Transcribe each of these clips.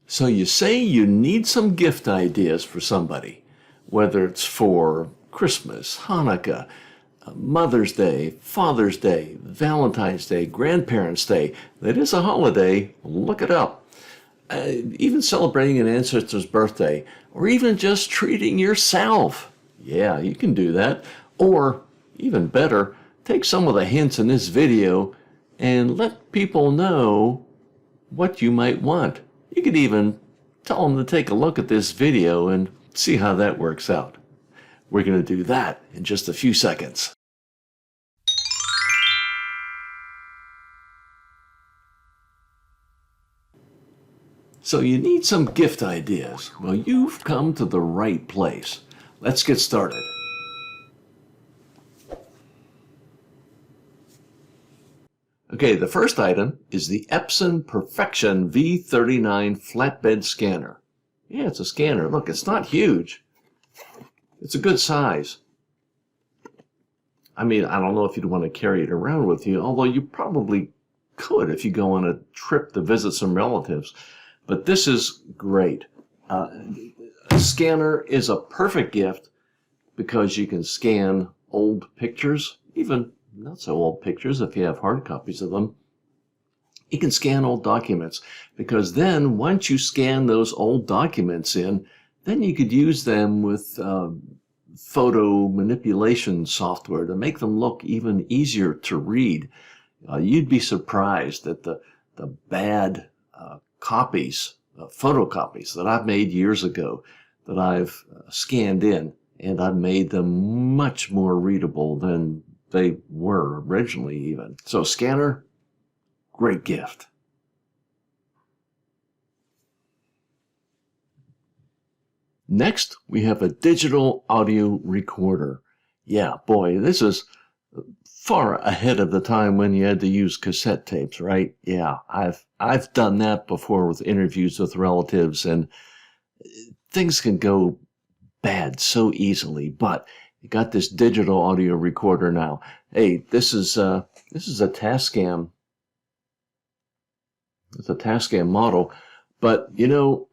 So you say you need some gift ideas for somebody, whether it's for Christmas, Hanukkah, Mother's Day, Father's Day, Valentine's Day, Grandparents' Day. That is a holiday. Look it up. Even celebrating an ancestor's birthday, or even just treating yourself. Yeah, you can do that. Or, even better, take some of the hints in this video and let people know what you might want. You could even tell them to take a look at this video and see how that works out. We're going to do that in just a few seconds. So you need some gift ideas. Well, you've come to the right place. Let's get started. Okay, the first item is the Epson Perfection V39 flatbed scanner. Yeah, it's a scanner. Look, it's not huge. It's a good size. I mean, I don't know if you'd want to carry it around with you, although you probably could if you go on a trip to visit some relatives. But this is great. A scanner is a perfect gift because you can scan old pictures, even not so old pictures if you have hard copies of them. You can scan old documents because then once you scan those old documents in, then you could use them with photo manipulation software to make them look even easier to read. You'd be surprised at the bad copies, photocopies that I've made years ago that I've scanned in, and I've made them much more readable than they were originally even. So scanner, great gift. Next, we have a digital audio recorder. Yeah, boy, this is far ahead of the time when you had to use cassette tapes, right? Yeah, I've done that before with interviews with relatives, and things can go bad so easily, but you got this digital audio recorder now. Hey, this is a Tascam. It's a Tascam model, but you know,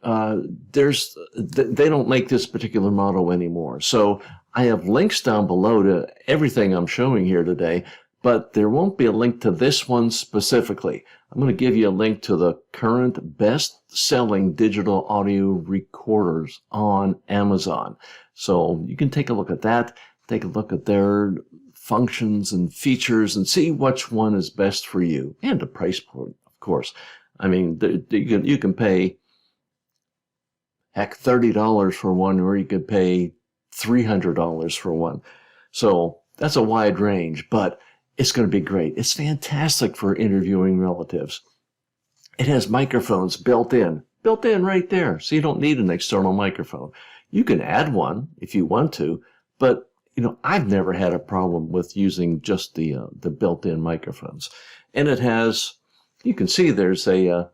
they don't make this particular model anymore. So I have links down below to everything I'm showing here today, but there won't be a link to this one specifically. I'm going to give you a link to the current best-selling digital audio recorders on Amazon. So you can take a look at that, take a look at their functions and features and see which one is best for you, and the price point, of course. I mean, you can pay, heck, $30 for one, or you could pay $300 for one. So that's a wide range, but it's going to be great. It's fantastic for interviewing relatives. It has microphones built in right there, so you don't need an external microphone. You can add one if you want to, but you know, I've never had a problem with using just the built-in microphones. And it has, you can see there's a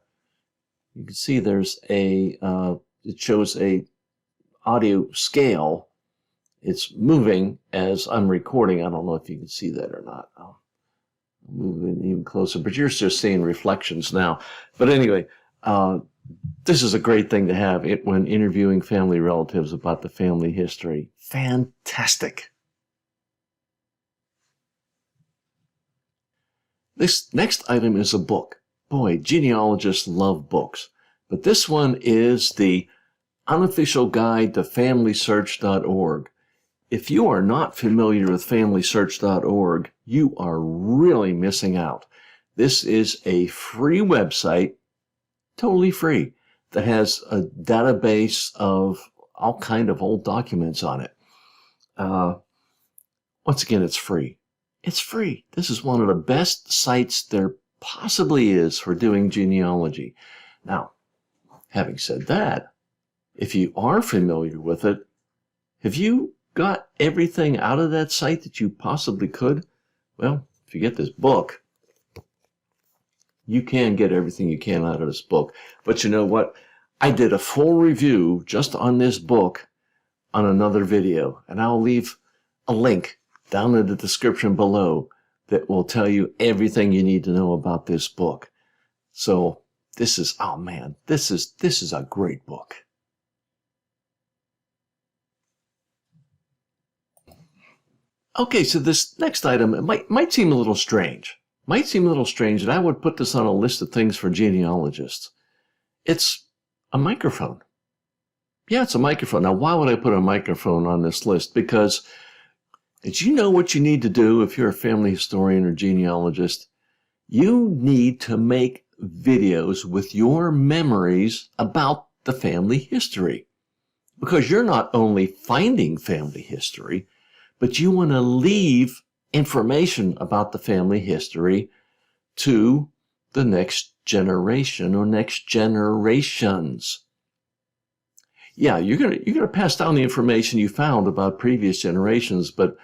it shows a audio scale. It's moving as I'm recording. I don't know if you can see that or not. I'll move in even closer, but you're just seeing reflections now. But anyway, this is a great thing to have when interviewing family relatives about the family history. Fantastic. This next item is a book. Boy, genealogists love books. But this one is the Unofficial Guide to FamilySearch.org. If you are not familiar with FamilySearch.org, you are really missing out. This is a free website, totally free, that has a database of all kind of old documents on it. Once again, it's free. It's free. This is one of the best sites there possibly is for doing genealogy. Now, having said that, if you are familiar with it, have you got everything out of that site that you possibly could? Well, if you get this book, you can get everything you can out of this book. But you know what? I did a full review just on this book on another video, and I'll leave a link down in the description below that will tell you everything you need to know about this book. So this is, oh man, this is a great book. Okay, so this next item, it might seem a little strange. Might seem a little strange, and I would put this on a list of things for genealogists. It's a microphone. Yeah, it's a microphone. Now, why would I put a microphone on this list? Because did you know what you need to do if you're a family historian or genealogist? You need to make videos with your memories about the family history. Because you're not only finding family history, but you want to leave information about the family history to the next generation or next generations. Yeah, you're gonna pass down the information you found about previous generations, but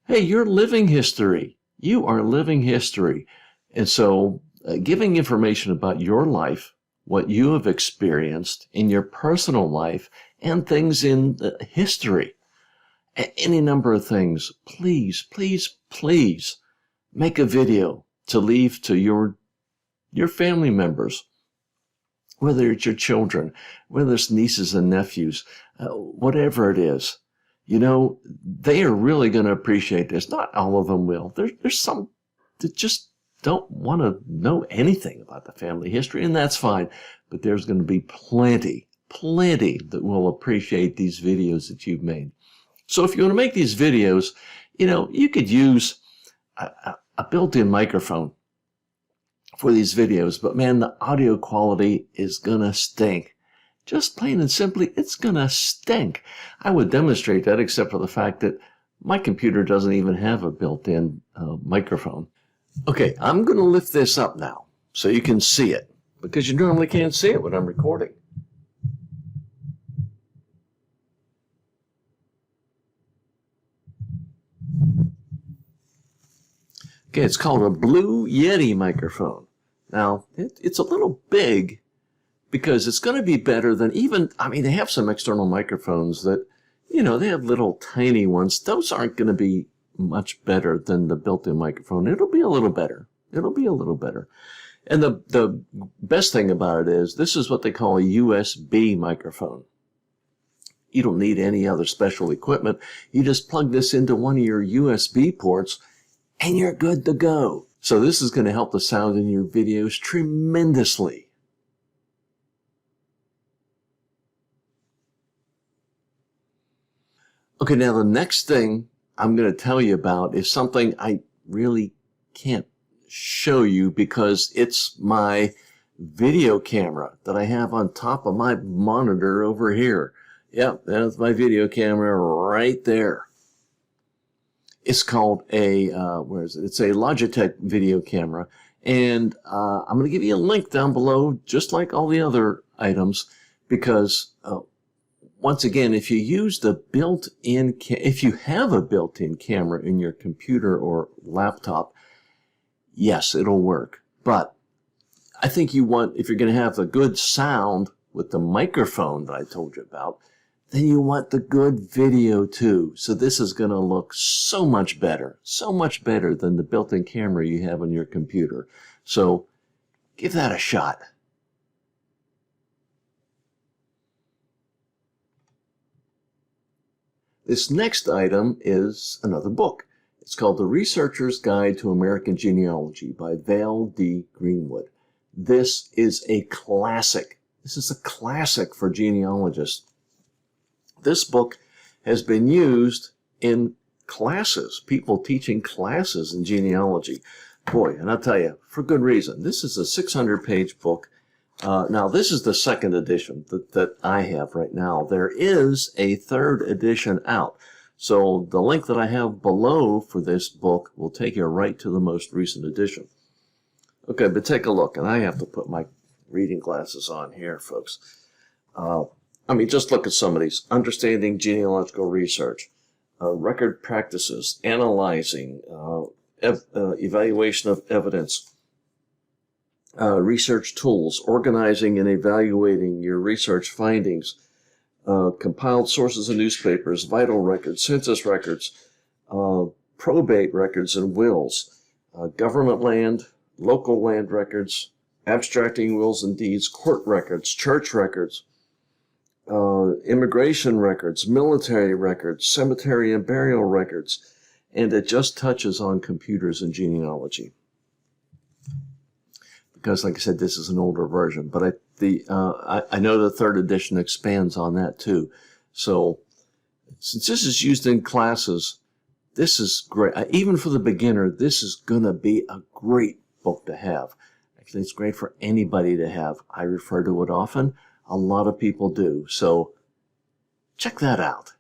hey, you're living history. You are living history. And so giving information about your life, what you have experienced in your personal life, and things in history, any number of things, please, please, please make a video to leave to your family members, whether it's your children, whether it's nieces and nephews, whatever it is. You know, they are really going to appreciate this. Not all of them will. There's some that just don't want to know anything about the family history, and that's fine. But there's going to be plenty that will appreciate these videos that you've made. So if you want to make these videos, you know, you could use a built-in microphone for these videos, but man, the audio quality is gonna stink. Just plain and simply, it's gonna stink. I would demonstrate that except for the fact that my computer doesn't even have a built-in microphone. Okay, I'm gonna lift this up now so you can see it, because you normally can't see it when I'm recording. Okay, it's called a Blue Yeti microphone. Now, it's a little big because it's going to be better than even, I mean, they have some external microphones that, you know, they have little tiny ones. Those aren't going to be much better than the built-in microphone. It'll be a little better. It'll be a little better. And the best thing about it is this is what they call a USB microphone. You don't need any other special equipment. You just plug this into one of your USB ports and you're good to go. So this is going to help the sound in your videos tremendously. Okay, now the next thing I'm going to tell you about is something I really can't show you because it's my video camera that I have on top of my monitor over here. Yep, that's my video camera right there. It's called a, where is it? It's a Logitech video camera. And I'm going to give you a link down below, just like all the other items, because once again, if you use the built-in, if you have a built-in camera in your computer or laptop, yes, it'll work. But I think you want, if you're going to have a good sound with the microphone that I told you about, then you want the good video too. So this is going to look so much better than the built-in camera you have on your computer. So give that a shot. This next item is another book. It's called The Researcher's Guide to American Genealogy by Vale D. Greenwood. This is a classic. This is a classic for genealogists. This book has been used in classes, people teaching classes in genealogy. Boy, and I'll tell you, for good reason. This is a 600-page book. Now, this is the second edition that I have right now. There is a third edition out. So the link that I have below for this book will take you right to the most recent edition. Okay, but take a look. And I have to put my reading glasses on here, folks. I mean, just look at some of these. Understanding genealogical research, record practices, analyzing, evaluation of evidence, research tools, organizing and evaluating your research findings, compiled sources of newspapers, vital records, census records, probate records and wills, government land, local land records, abstracting wills and deeds, court records, church records, immigration records, military records, cemetery and burial records, and it just touches on computers and genealogy. Because, like I said, this is an older version, but I know the third edition expands on that too. So, since this is used in classes, this is great. Even for the beginner, this is going to be a great book to have. Actually, it's great for anybody to have. I refer to it often. A lot of people do. So, check that out.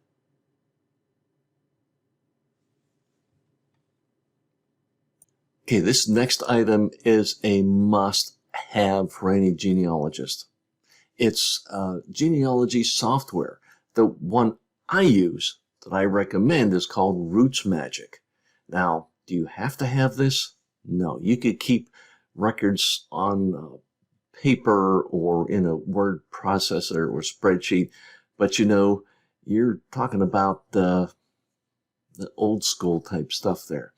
Okay, this next item is a must-have for any genealogist. It's genealogy software. The one I use that I recommend is called Roots Magic. Now, do you have to have this? No, you could keep records on paper or in a word processor or spreadsheet, but you know, you're talking about the old school type stuff there.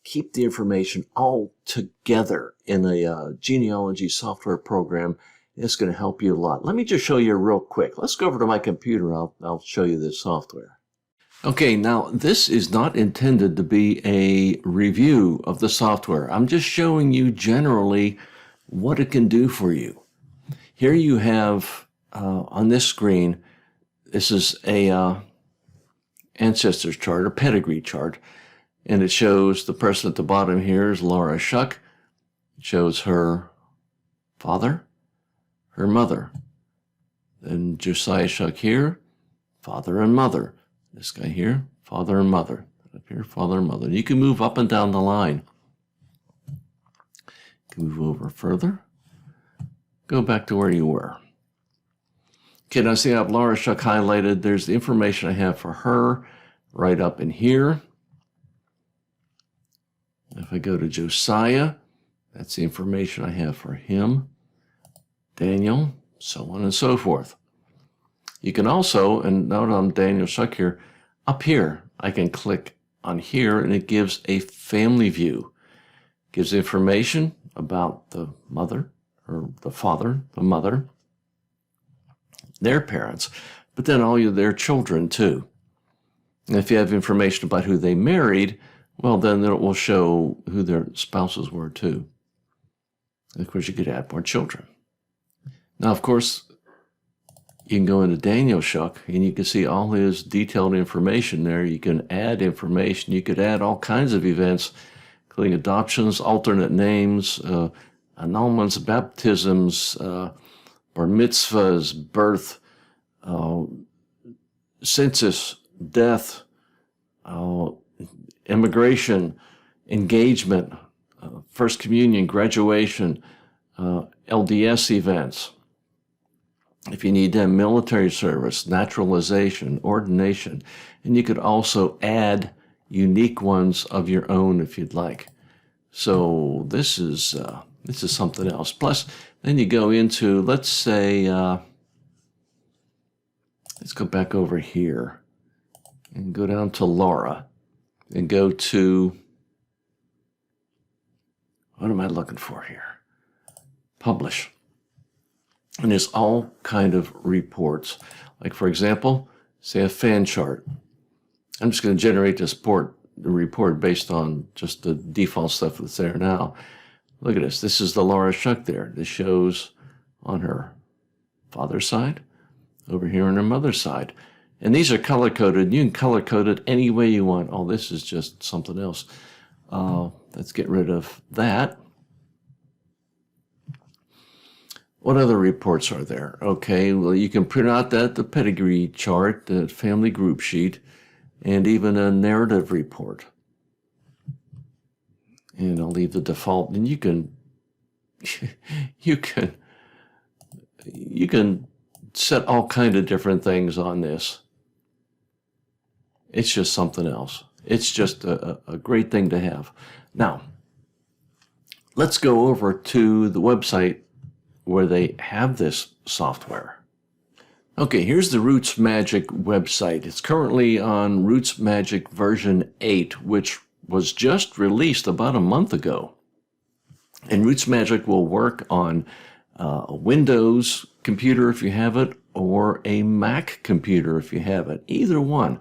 Keep the information all together in a genealogy software program. It's going to help you a lot. Let me just show you real quick. Let's go over to my computer. I'll show you this software. Okay, now this is not intended to be a review of the software. I'm just showing you generally what it can do for you. Here you have on this screen, this is a ancestors chart, a pedigree chart. And it shows the person at the bottom here is Laura Shuck. It shows her father, her mother. Then Josiah Shuck here, father and mother. This guy here, father and mother. Up here, father and mother. You can move up and down the line. You can move over further. Go back to where you were. Okay, now see I have Laura Shuck highlighted. There's the information I have for her right up in here. If I go to Josiah, that's the information I have for him, Daniel, so on and so forth. You can also, and note on Daniel Shuck here, up here, I can click on here and it gives a family view. It gives information about the mother, or the father, the mother, their parents, but then all their children too. And if you have information about who they married, well, then it will show who their spouses were, too. And of course, you could add more children. Now, of course, you can go into Daniel Shuck, and you can see all his detailed information there. You can add information. You could add all kinds of events, including adoptions, alternate names, annulments, baptisms, bar mitzvahs, birth, census, death, immigration, engagement, first communion, graduation, LDS events. If you need them, military service, naturalization, ordination, and you could also add unique ones of your own if you'd like. So this is something else. Plus, then you go into, let's say, let's go back over here and go down to Laura. And go to, what am I looking for here? Publish. And there's all kind of reports. Like, for example, say a fan chart. I'm just going to generate this report based on just the default stuff that's there now. Look at this. This is the Laura Shuck there. This shows on her father's side, over here on her mother's side. And these are color-coded. You can color-code it any way you want. Oh, this is just something else. Let's get rid of that. What other reports are there? Okay, well, you can print out the pedigree chart, the family group sheet, and even a narrative report. And I'll leave the default. And you can set all kind of different things on this. It's just something else. It's just a great thing to have. Now, let's go over to the website where they have this software. Okay, here's the Roots Magic website. It's currently on Roots Magic version 8, which was just released about a month ago. And Roots Magic will work on a Windows computer if you have it, or a Mac computer if you have it, either one.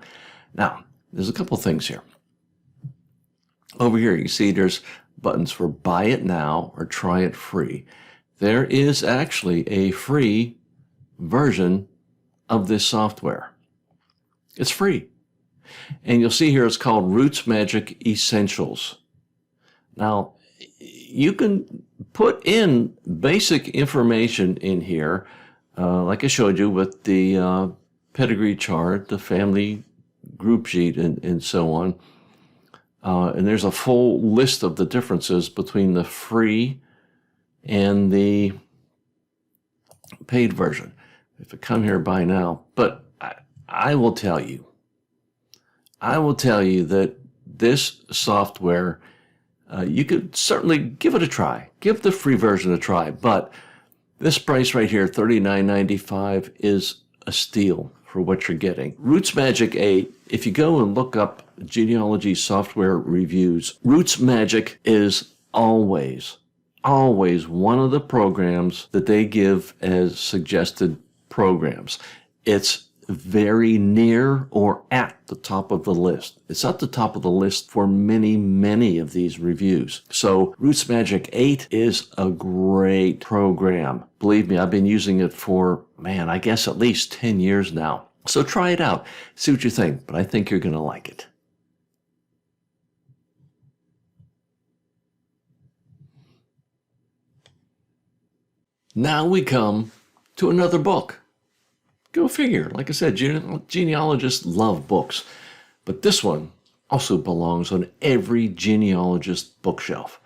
Now, there's a couple things here. Over here, you see there's buttons for buy it now or try it free. There is actually a free version of this software. It's free. And you'll see here it's called Roots Magic Essentials. Now, you can put in basic information in here, like I showed you with the pedigree chart, the family group sheet, and so on. And there's a full list of the differences between the free and the paid version. If I come here by now, but I will tell you that this software, you could certainly give it a try. Give the free version a try, but this price right here, $39.95, is a steal for what you're getting. Roots Magic 8, if you go and look up genealogy software reviews, Roots Magic is always one of the programs that they give as suggested programs. It's very near or at the top of the list. It's at the top of the list for many, many of these reviews. So Roots Magic 8 is a great program. Believe me, I've been using it for, I guess at least 10 years now. So try it out. See what you think, but I think you're going to like it. Now we come to another book. Go figure. Like I said, genealogists love books. But this one also belongs on every genealogist bookshelf.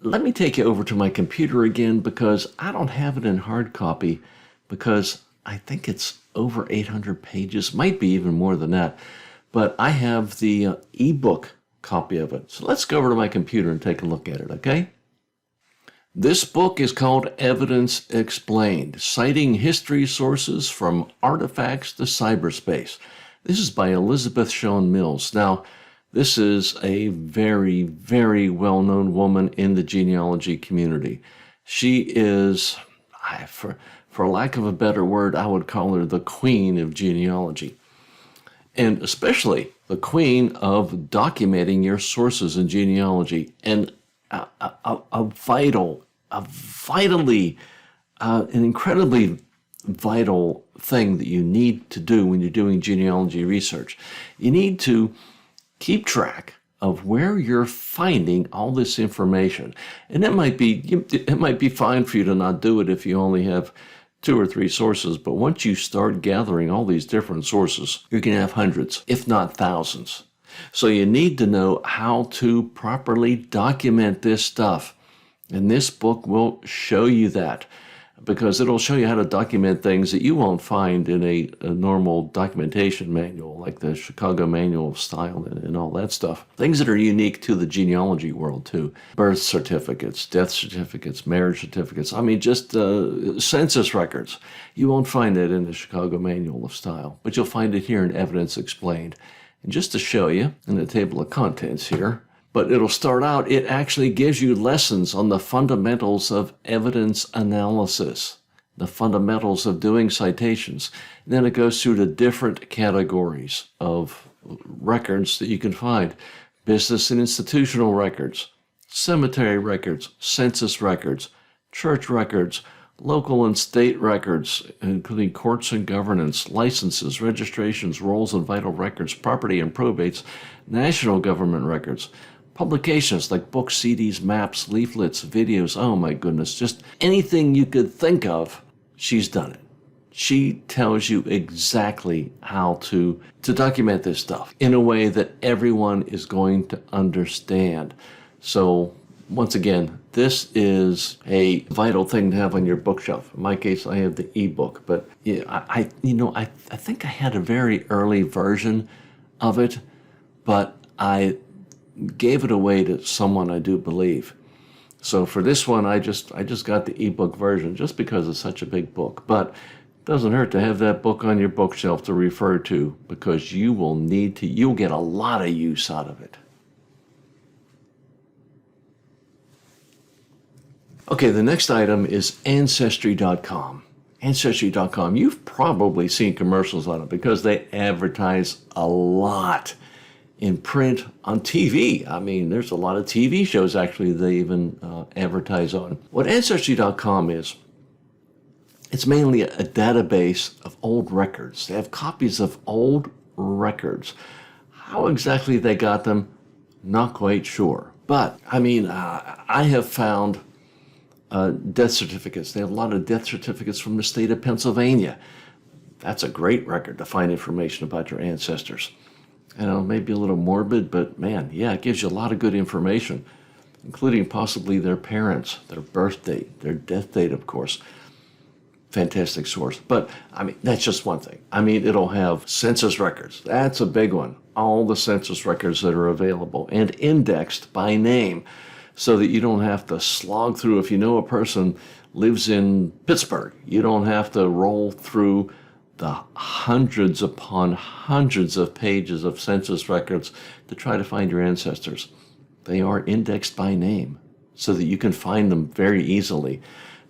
Let me take you over to my computer again because I don't have it in hard copy because I think it's over 800 pages, might be even more than that. But I have the ebook copy of it. So let's go over to my computer and take a look at it, okay? This book is called Evidence Explained, Citing History Sources from Artifacts to Cyberspace. This is by Elizabeth Shown Mills. Now, this is a very, very well-known woman in the genealogy community. She is, for lack of a better word, I would call her the queen of genealogy. And especially the queen of documenting your sources in genealogy. And an incredibly vital thing that you need to do when you're doing genealogy research. You need to keep track of where you're finding all this information. And it might be fine for you to not do it if you only have 2 or 3 sources, but once you start gathering all these different sources, you're going to have hundreds, if not thousands. So you need to know how to properly document this stuff. And this book will show you that because it'll show you how to document things that you won't find in a normal documentation manual like the Chicago Manual of Style and all that stuff. Things that are unique to the genealogy world too. Birth certificates, death certificates, marriage certificates. Just census records. You won't find it in the Chicago Manual of Style, but you'll find it here in Evidence Explained. And just to show you in the table of contents here, but it'll start out, it actually gives you lessons on the fundamentals of evidence analysis, the fundamentals of doing citations. And then it goes through the different categories of records that you can find. Business and institutional records, cemetery records, census records, church records, local and state records, including courts and governance, licenses, registrations, rolls and vital records, property and probates, national government records, publications like books, CDs, maps, leaflets, videos, oh my goodness, just anything you could think of, she's done it. She tells you exactly how to document this stuff in a way that everyone is going to understand. So once again, this is a vital thing to have on your bookshelf. In my case, I have the ebook, but yeah, I think I had a very early version of it, but I gave it away to someone I do believe. So for this one, I just got the ebook version just because it's such a big book. But it doesn't hurt to have that book on your bookshelf to refer to because you'll get a lot of use out of it. Okay, the next item is Ancestry.com. Ancestry.com, you've probably seen commercials on it because they advertise a lot in print, on TV. I mean, there's a lot of TV shows actually they even advertise on. What Ancestry.com is, it's mainly a database of old records. They have copies of old records. How exactly they got them, not quite sure. But, I mean, I have found death certificates. They have a lot of death certificates from the state of Pennsylvania. That's a great record to find information about your ancestors. You know, maybe a little morbid, but man, yeah, it gives you a lot of good information, including possibly their parents, their birth date, their death date, of course. Fantastic source. But, I mean, that's just one thing. I mean, it'll have census records. That's a big one. All the census records that are available and indexed by name so that you don't have to slog through. If you know a person lives in Pittsburgh, you don't have to roll through the hundreds upon hundreds of pages of census records to try to find your ancestors. They are indexed by name so that you can find them very easily.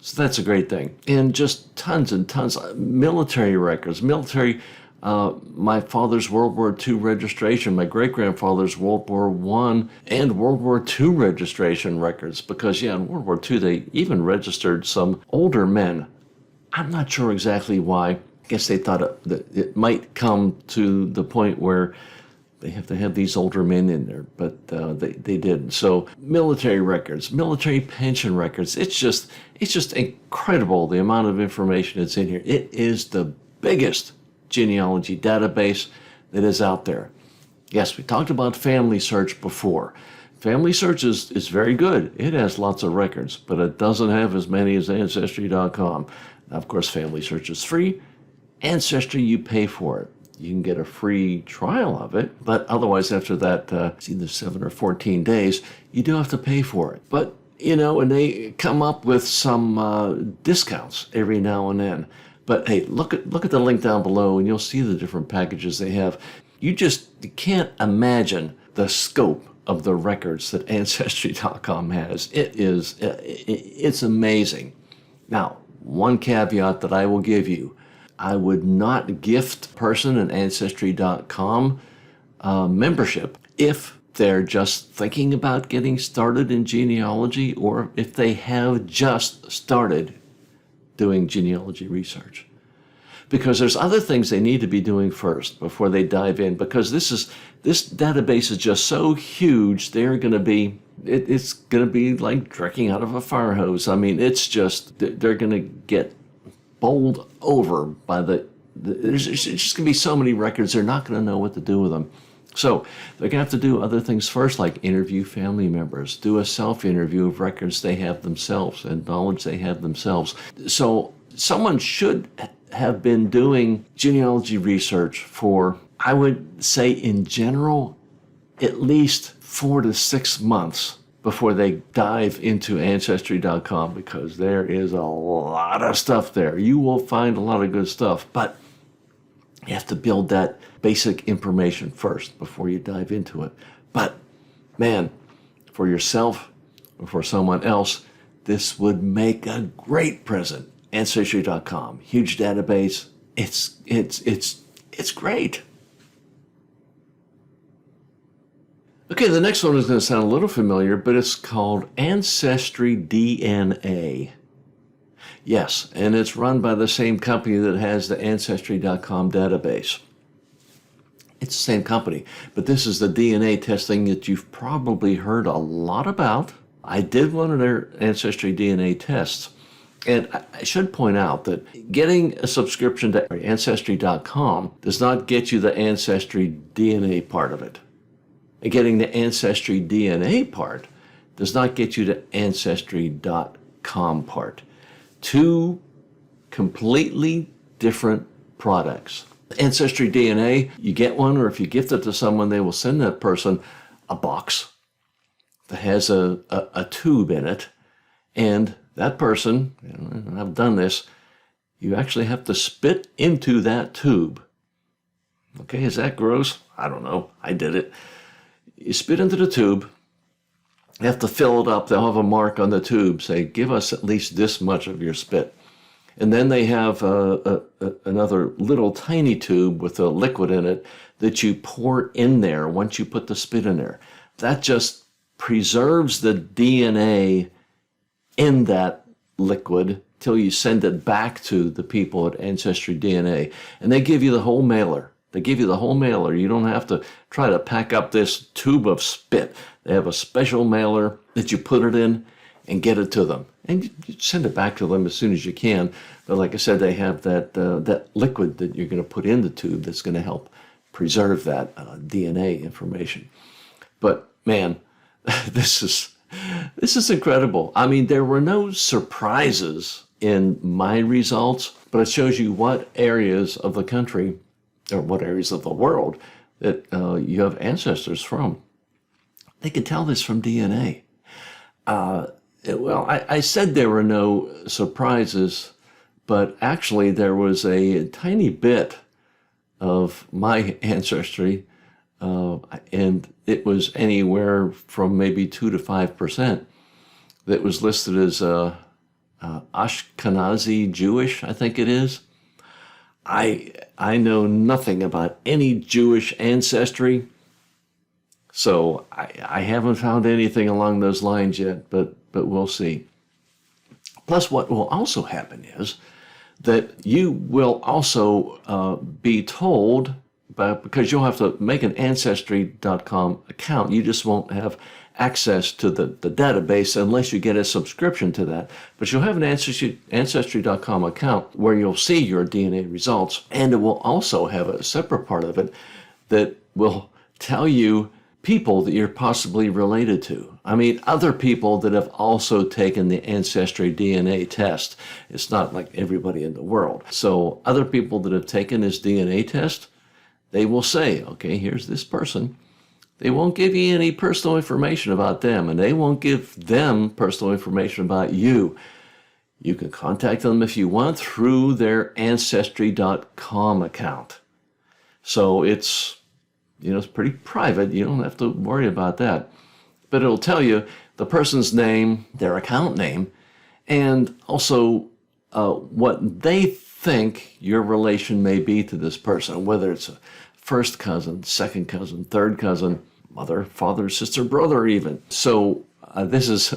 So that's a great thing. And just tons and tons of military records. My father's World War II registration, my great-grandfather's World War I and World War II registration records. Because, yeah, in World War II, they even registered some older men. I'm not sure exactly why. I guess they thought it might come to the point where they have to have these older men in there, but they didn't. So military records, military pension records, it's just incredible the amount of information that's in here. It is the biggest genealogy database that is out there. Yes, we talked about Family Search before. Family Search is very good. It has lots of records, but it doesn't have as many as Ancestry.com. Now, of course, Family Search is free. Ancestry, you pay for it. You can get a free trial of it, but otherwise after that, it's either 7 or 14 days, you do have to pay for it. But, you know, and they come up with some discounts every now and then. But hey, look at the link down below and you'll see the different packages they have. You can't imagine the scope of the records that Ancestry.com has. It's amazing. Now, one caveat that I will give you, I would not gift a person an Ancestry.com membership if they're just thinking about getting started in genealogy or if they have just started doing genealogy research. Because there's other things they need to be doing first before they dive in, because this database is just so huge, it's going to be like drinking out of a fire hose. I mean, they're going to get bowled over by there's just going to be so many records, they're not going to know what to do with them. So they're going to have to do other things first, like interview family members, do a self-interview of records they have themselves and knowledge they have themselves. So someone should have been doing genealogy research for, I would say in general, at least 4 to 6 months before they dive into Ancestry.com, because there is a lot of stuff there. You will find a lot of good stuff, but you have to build that basic information first before you dive into it. But man, for yourself or for someone else, this would make a great present. Ancestry.com, huge database. It's great. Okay, the next one is going to sound a little familiar, but it's called AncestryDNA. Yes, and it's run by the same company that has the Ancestry.com database. It's the same company, but this is the DNA testing that you've probably heard a lot about. I did one of their AncestryDNA tests, and I should point out that getting a subscription to Ancestry.com does not get you the AncestryDNA part of it. And getting the AncestryDNA part does not get you the Ancestry.com part. Two completely different products. AncestryDNA, you get one, or if you gift it to someone, they will send that person a box that has a tube in it. And that person, and I've done this, you actually have to spit into that tube. Okay, is that gross? I don't know. I did it. You spit into the tube, You have to fill it up. They'll have a mark on the tube, say, give us at least this much of your spit. And then they have another little tiny tube with a liquid in it that you pour in there once you put the spit in there. That just preserves the DNA in that liquid till you send it back to the people at AncestryDNA. And they give you the whole mailer. They give you the whole mailer. You don't have to try to pack up this tube of spit. They have a special mailer that you put it in and get it to them. And you send it back to them as soon as you can. But like I said, they have that liquid that you're going to put in the tube that's going to help preserve that DNA information. But man, this is incredible. I mean, there were no surprises in my results, but it shows you what areas of the country or what areas of the world that you have ancestors from. They can tell this from DNA. Well, I said there were no surprises, but actually there was a tiny bit of my ancestry, and it was anywhere from maybe 2 to 5% that was listed as Ashkenazi Jewish, I think it is. I know nothing about any Jewish ancestry, so I haven't found anything along those lines yet, but we'll see. Plus, what will also happen is that you will also be told, because you'll have to make an Ancestry.com account. You just won't have access to the database unless you get a subscription to that. But you'll have an Ancestry.com account where you'll see your DNA results, and it will also have a separate part of it that will tell you people that you're possibly related to. I mean, other people that have also taken the AncestryDNA test. It's not like everybody in the world. So other people that have taken this DNA test, they will say, okay, here's this person. They won't give you any personal information about them, and they won't give them personal information about you. You can contact them if you want through their Ancestry.com account. So it's pretty private. You don't have to worry about that. But it'll tell you the person's name, their account name, and also what they think your relation may be to this person, whether it's a first cousin, second cousin, third cousin, mother, father, sister, brother even. So this is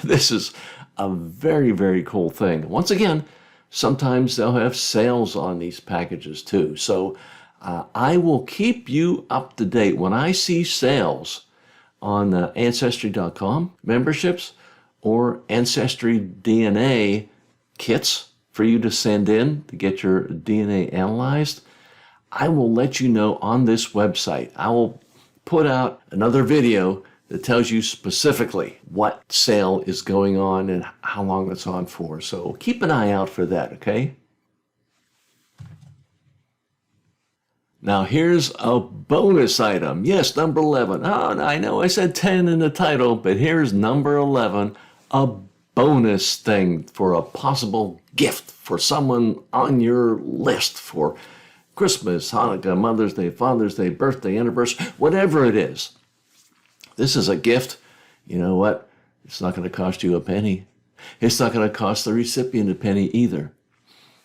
this is a very, very cool thing. Once again, sometimes they'll have sales on these packages too. So I will keep you up to date when I see sales on Ancestry.com memberships or AncestryDNA kits for you to send in to get your DNA analyzed. I will let you know on this website. I will put out another video that tells you specifically what sale is going on and how long it's on for. So keep an eye out for that, okay? Now here's a bonus item. Yes, number 11. Oh, I know I said 10 in the title, but here's number 11, a bonus thing for a possible gift for someone on your list for Christmas, Hanukkah, Mother's Day, Father's Day, birthday, anniversary, whatever it is. This is a gift. You know what? It's not going to cost you a penny. It's not going to cost the recipient a penny either.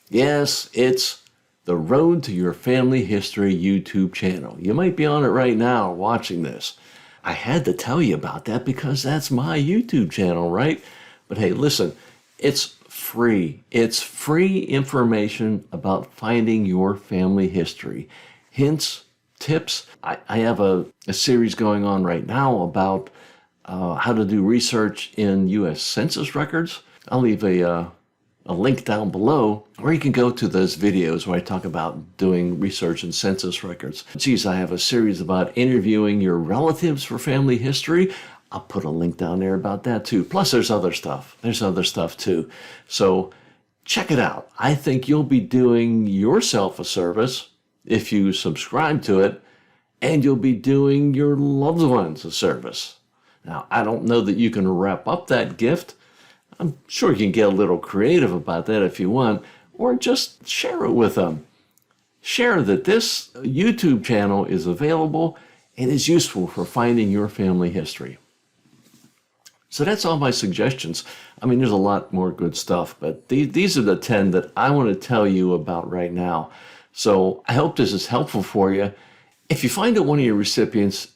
Yes, it's the Road to Your Family History YouTube channel. You might be on it right now watching this. I had to tell you about that because that's my YouTube channel, right? But hey, listen, it's free. It's free information about finding your family history. Hints, tips. I have a series going on right now about how to do research in U.S. Census records. I'll leave a link down below where you can go to those videos where I talk about doing research in census records. Geez, I have a series about interviewing your relatives for family history. I'll put a link down there about that too. Plus there's other stuff. There's other stuff too. So check it out. I think you'll be doing yourself a service if you subscribe to it, and you'll be doing your loved ones a service. Now, I don't know that you can wrap up that gift. I'm sure you can get a little creative about that if you want, or just share it with them. Share that this YouTube channel is available and is useful for finding your family history. So that's all my suggestions. I mean, there's a lot more good stuff, but these are the 10 that I want to tell you about right now. So I hope this is helpful for you. If you find that one of your recipients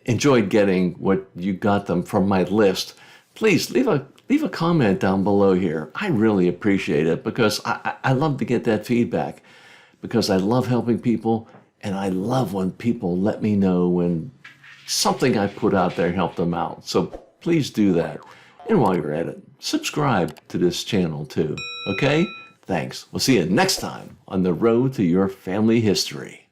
enjoyed getting what you got them from my list, please leave a comment down below here. I really appreciate it because I love to get that feedback because I love helping people, and I love when people let me know when something I put out there helped them out. So please do that. And while you're at it, subscribe to this channel too, okay? Thanks. We'll see you next time on the road to your family history.